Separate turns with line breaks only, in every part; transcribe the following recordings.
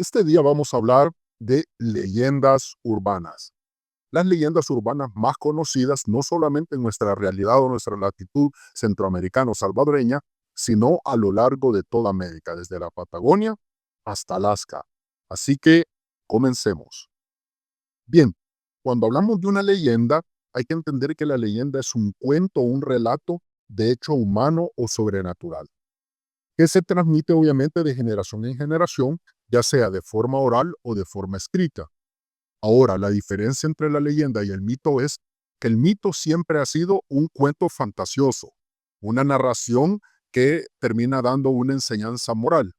Este día vamos a hablar de leyendas urbanas. Las leyendas urbanas más conocidas no solamente en nuestra realidad o nuestra latitud centroamericana o salvadoreña, sino a lo largo de toda América, desde la Patagonia hasta Alaska. Así que comencemos. Bien, cuando hablamos de una leyenda, hay que entender que la leyenda es un cuento o un relato de hecho humano o sobrenatural, que se transmite obviamente de generación en generación, ya sea de forma oral o de forma escrita. Ahora, la diferencia entre la leyenda y el mito es que el mito siempre ha sido un cuento fantasioso, una narración que termina dando una enseñanza moral,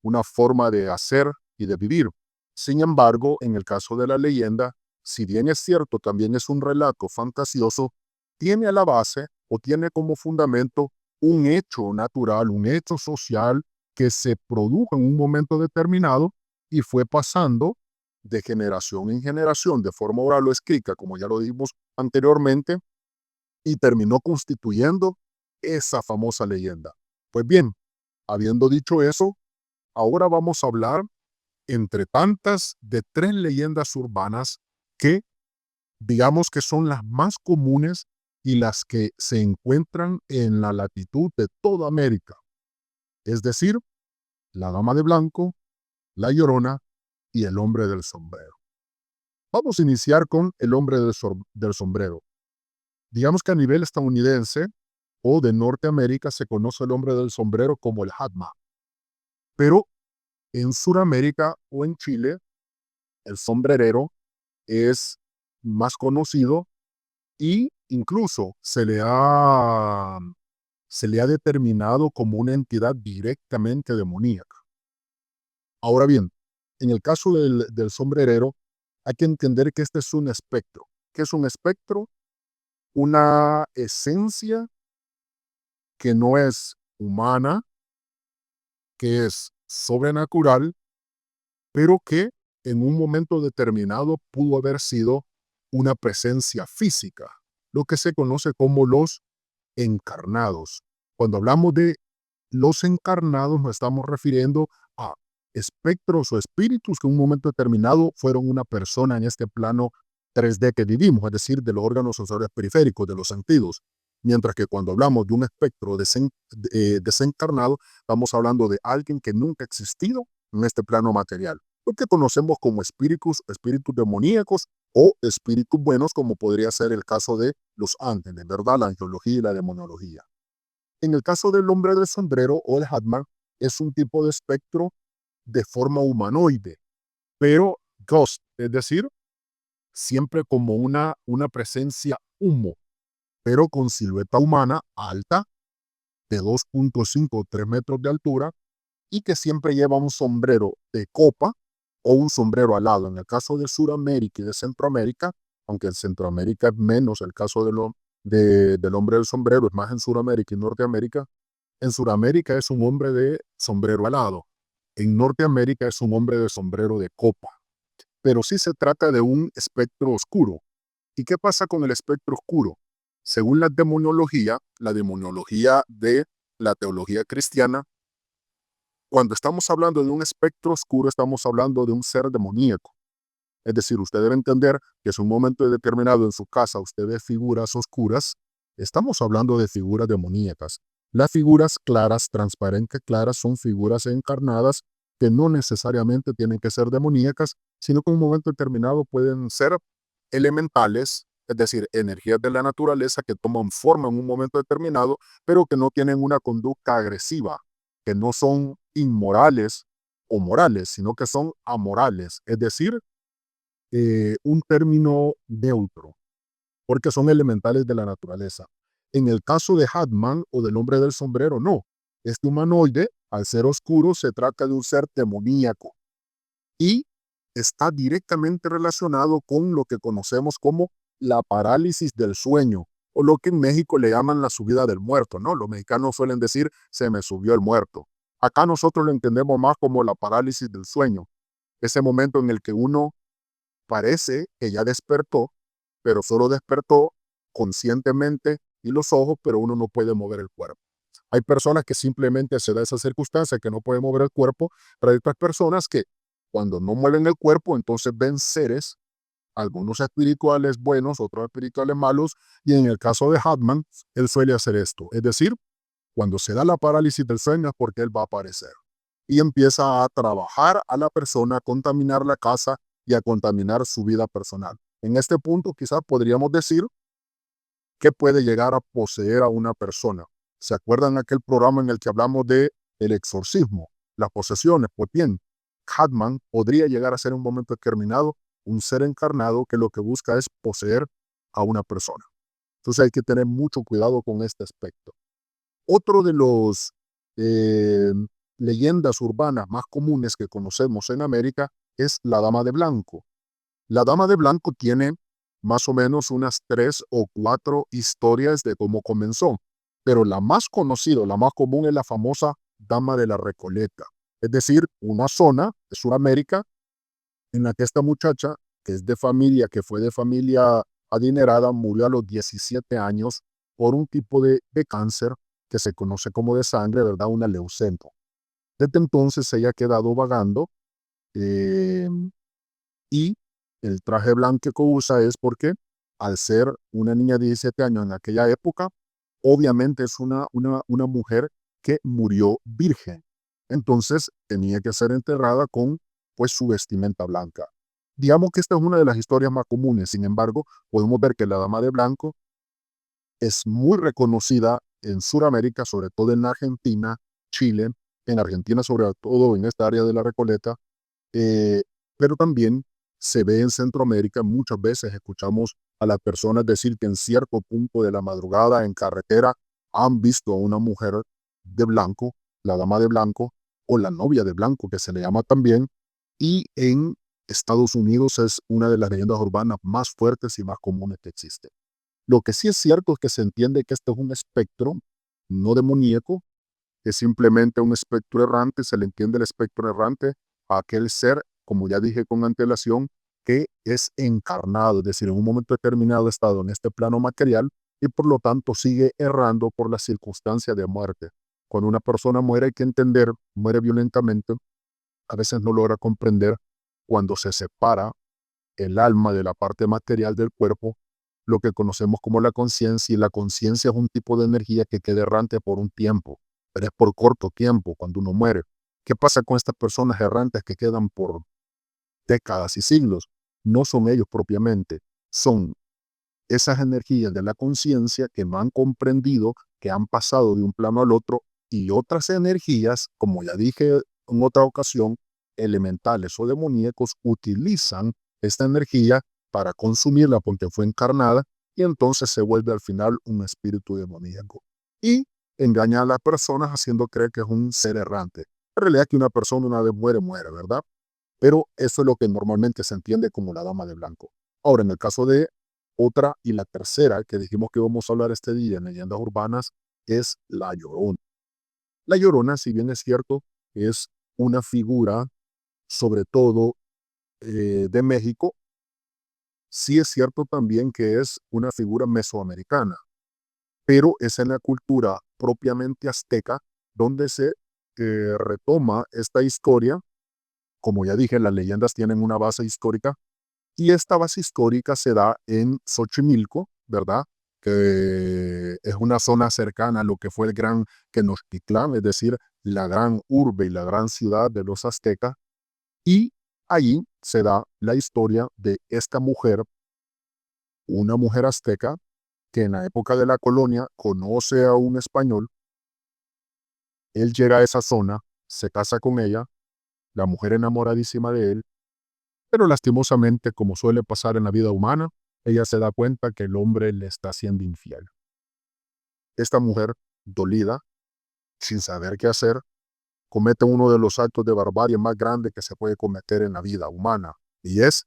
una forma de hacer y de vivir. Sin embargo, en el caso de la leyenda, si bien es cierto, también es un relato fantasioso, tiene a la base o tiene como fundamento un hecho natural, un hecho social que se produjo en un momento determinado y fue pasando de generación en generación de forma oral o escrita, como ya lo dijimos anteriormente, y terminó constituyendo esa famosa leyenda. Pues bien, habiendo dicho eso, ahora vamos a hablar, entre tantas, de tres leyendas urbanas que digamos que son las más comunes y las que se encuentran en la latitud de toda América, es decir, la Dama de Blanco, la Llorona y el Hombre del Sombrero. Vamos a iniciar con el Hombre del Sombrero. Digamos que a nivel estadounidense o de Norteamérica se conoce el Hombre del Sombrero como el Hatma, pero en Sudamérica o en Chile, el sombrerero es más conocido y incluso se le ha determinado como una entidad directamente demoníaca. Ahora bien, en el caso del sombrerero, hay que entender que este es un espectro. ¿Qué es un espectro? Una esencia que no es humana, que es sobrenatural, pero que en un momento determinado pudo haber sido una presencia física, lo que se conoce como los encarnados. Cuando hablamos de los encarnados nos estamos refiriendo a espectros o espíritus que en un momento determinado fueron una persona en este plano 3D que vivimos, es decir, de los órganos sensoriales periféricos, de los sentidos. Mientras que cuando hablamos de un espectro desencarnado, estamos hablando de alguien que nunca ha existido en este plano material, lo que conocemos como espíritus demoníacos o espíritus buenos, como podría ser el caso de los ángeles, ¿verdad? La angelología y la demonología. En el caso del hombre del sombrero o el Hatman, es un tipo de espectro de forma humanoide, pero ghost, es decir, siempre como una presencia humo, pero con silueta humana alta, de 2.5 o 3 metros de altura, y que siempre lleva un sombrero de copa o un sombrero alado. En el caso de Sudamérica y de Centroamérica, aunque en Centroamérica es menos el caso del hombre del sombrero, es más en Sudamérica y Norteamérica. En Sudamérica es un hombre de sombrero alado. En Norteamérica es un hombre de sombrero de copa. Pero sí se trata de un espectro oscuro. ¿Y qué pasa con el espectro oscuro? Según la demonología de la teología cristiana, cuando estamos hablando de un espectro oscuro, estamos hablando de un ser demoníaco. Es decir, usted debe entender que si en un momento determinado en su casa usted ve figuras oscuras, estamos hablando de figuras demoníacas. Las figuras claras, transparentes claras, son figuras encarnadas que no necesariamente tienen que ser demoníacas, sino que en un momento determinado pueden ser elementales, es decir, energías de la naturaleza que toman forma en un momento determinado, pero que no tienen una conducta agresiva, que no son inmorales o morales, sino que son amorales, es decir, un término neutro, porque son elementales de la naturaleza. En el caso de Hatman o del hombre del sombrero, no. Este humanoide, al ser oscuro, se trata de un ser demoníaco y está directamente relacionado con lo que conocemos como la parálisis del sueño, o lo que en México le llaman la subida del muerto, ¿no? Los mexicanos suelen decir, se me subió el muerto. Acá nosotros lo entendemos más como la parálisis del sueño, ese momento en el que uno parece que ya despertó, pero solo despertó conscientemente y los ojos, pero uno no puede mover el cuerpo. Hay personas que simplemente se da esa circunstancia que no pueden mover el cuerpo, pero hay otras personas que Cuando no mueren el cuerpo, entonces ven seres, algunos espirituales buenos, otros espirituales malos, y en el caso de Hartman, él suele hacer esto. Es decir, cuando se da la parálisis del sueño es porque él va a aparecer. Y empieza a trabajar a la persona, a contaminar la casa y a contaminar su vida personal. En este punto quizás podríamos decir que puede llegar a poseer a una persona. ¿Se acuerdan aquel programa en el que hablamos de el exorcismo, las posesiones? Pues bien, Hartman podría llegar a ser en un momento determinado un ser encarnado que lo que busca es poseer a una persona. Entonces hay que tener mucho cuidado con este aspecto. Otro de los eh, leyendas urbanas más comunes que conocemos en América es la Dama de Blanco. La Dama de Blanco tiene más o menos unas 3 o 4 historias de cómo comenzó, pero la más conocida, la más común es la famosa Dama de la Recoleta, es decir, una zona de Sudamérica en la que esta muchacha, que es de familia, que fue de familia adinerada, murió a los 17 años por un tipo de cáncer que se conoce como de sangre, ¿verdad? Una leucemia. Desde entonces ella ha quedado vagando eh, y el traje blanco que usa es porque al ser una niña de 17 años en aquella época, obviamente es una mujer que murió virgen. Entonces tenía que ser enterrada con pues su vestimenta blanca. Digamos que esta es una de las historias más comunes. Sin embargo, podemos ver que la Dama de Blanco es muy reconocida en Sudamérica, sobre todo en Argentina, Chile, en Argentina sobre todo en esta área de la Recoleta, eh, pero también se ve en Centroamérica. Muchas veces escuchamos a las personas decir que en cierto punto de la madrugada en carretera han visto a una mujer de blanco, la Dama de Blanco, o la Novia de Blanco, que se le llama también, y en Estados Unidos es una de las leyendas urbanas más fuertes y más comunes que existe. Lo que sí es cierto es que se entiende que este es un espectro no demoníaco, es simplemente un espectro errante. Se le entiende el espectro errante a aquel ser, como ya dije con antelación, que es encarnado, es decir, en un momento determinado ha estado en este plano material y por lo tanto sigue errando por las circunstancias de muerte. Cuando una persona muere hay que entender, muere violentamente, a veces no logra comprender cuando se separa el alma de la parte material del cuerpo, lo que conocemos como la conciencia, y la conciencia es un tipo de energía que queda errante por un tiempo, pero es por corto tiempo cuando uno muere. ¿Qué pasa con estas personas errantes que quedan por décadas y siglos? No son ellos propiamente, son esas energías de la conciencia que no han comprendido, que han pasado de un plano al otro, y otras energías, como ya dije en otra ocasión, elementales o demoníacos, utilizan esta energía para consumirla porque fue encarnada y entonces se vuelve al final un espíritu demoníaco. Y engaña a las personas haciendo creer que es un ser errante. En realidad que una persona una vez muere, muere, ¿verdad? Pero eso es lo que normalmente se entiende como la Dama de Blanco. Ahora, en el caso de otra y la tercera que dijimos que íbamos a hablar este día en leyendas urbanas, es la Llorona. La Llorona, si bien es cierto, es una figura, sobre todo de México, sí es cierto también que es una figura mesoamericana, pero es en la cultura propiamente azteca donde se retoma esta historia. Como ya dije, las leyendas tienen una base histórica. Y esta base histórica se da en Xochimilco, ¿verdad? Que es una zona cercana a lo que fue el gran Tenochtitlán, es decir, la gran urbe y la gran ciudad de los aztecas. Y allí se da la historia de esta mujer, una mujer azteca, que en la época de la colonia conoce a un español. Él llega a esa zona, se casa con ella, la mujer enamoradísima de él. Pero lastimosamente, como suele pasar en la vida humana, ella se da cuenta que el hombre le está siendo infiel. Esta mujer, dolida, sin saber qué hacer, comete uno de los actos de barbarie más grandes que se puede cometer en la vida humana, y es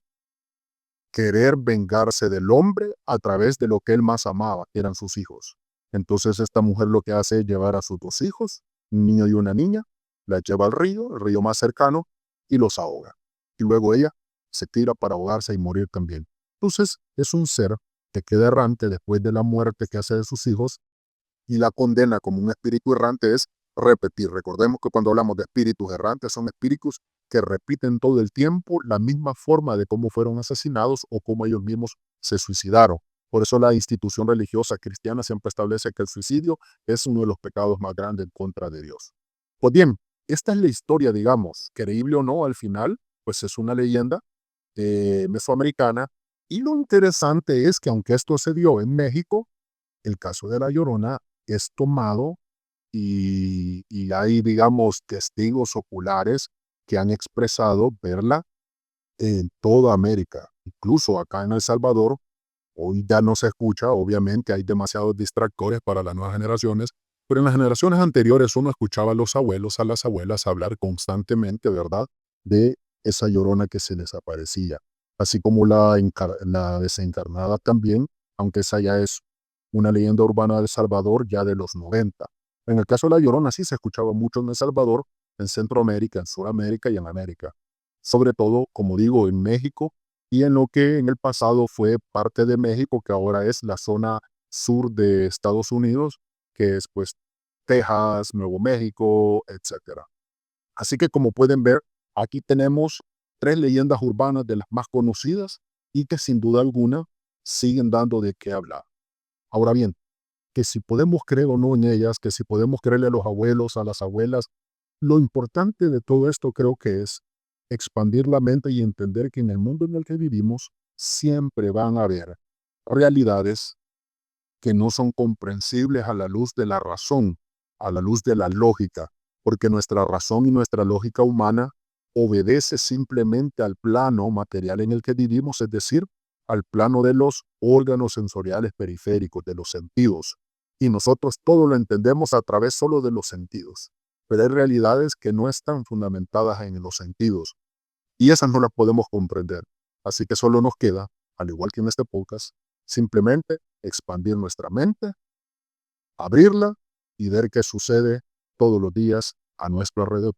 querer vengarse del hombre a través de lo que él más amaba, que eran sus hijos. Entonces esta mujer lo que hace es llevar a sus 2 hijos, un niño y una niña, la lleva al río, el río más cercano, y los ahoga. Y luego ella se tira para ahogarse y morir también. Entonces es un ser que queda errante después de la muerte que hace de sus hijos, y la condena como un espíritu errante es repetir. Recordemos que cuando hablamos de espíritus errantes son espíritus que repiten todo el tiempo la misma forma de cómo fueron asesinados o cómo ellos mismos se suicidaron. Por eso la institución religiosa cristiana siempre establece que el suicidio es uno de los pecados más grandes en contra de Dios. Pues bien, esta es la historia, digamos, creíble o no, al final, pues es una leyenda mesoamericana. Y lo interesante es que aunque esto se dio en México, el caso de La Llorona es tomado y hay, digamos, testigos oculares que han expresado verla en toda América, incluso acá en El Salvador. Hoy ya no se escucha, obviamente hay demasiados distractores para las nuevas generaciones, pero en las generaciones anteriores uno escuchaba a los abuelos, a las abuelas hablar constantemente, ¿verdad?, de esa Llorona que se les aparecía, así como la desencarnada también, aunque esa ya es una leyenda urbana de El Salvador ya de los 90. En el caso de la Llorona sí se escuchaba mucho en El Salvador, en Centroamérica, en Sudamérica y en América. Sobre todo, como digo, en México y en lo que en el pasado fue parte de México, que ahora es la zona sur de Estados Unidos, que es pues Texas, Nuevo México, etcétera. Así que como pueden ver, aquí tenemos tres leyendas urbanas de las más conocidas y que sin duda alguna siguen dando de qué hablar. Ahora bien, que si podemos creer o no en ellas, que si podemos creerle a los abuelos, a las abuelas, lo importante de todo esto creo que es expandir la mente y entender que en el mundo en el que vivimos siempre van a haber realidades que no son comprensibles a la luz de la razón, a la luz de la lógica, porque nuestra razón y nuestra lógica humana obedece simplemente al plano material en el que vivimos, es decir, al plano de los órganos sensoriales periféricos, de los sentidos. Y nosotros todo lo entendemos a través solo de los sentidos. Pero hay realidades que no están fundamentadas en los sentidos y esas no las podemos comprender. Así que solo nos queda, al igual que en este podcast, simplemente expandir nuestra mente, abrirla y ver qué sucede todos los días a nuestro alrededor.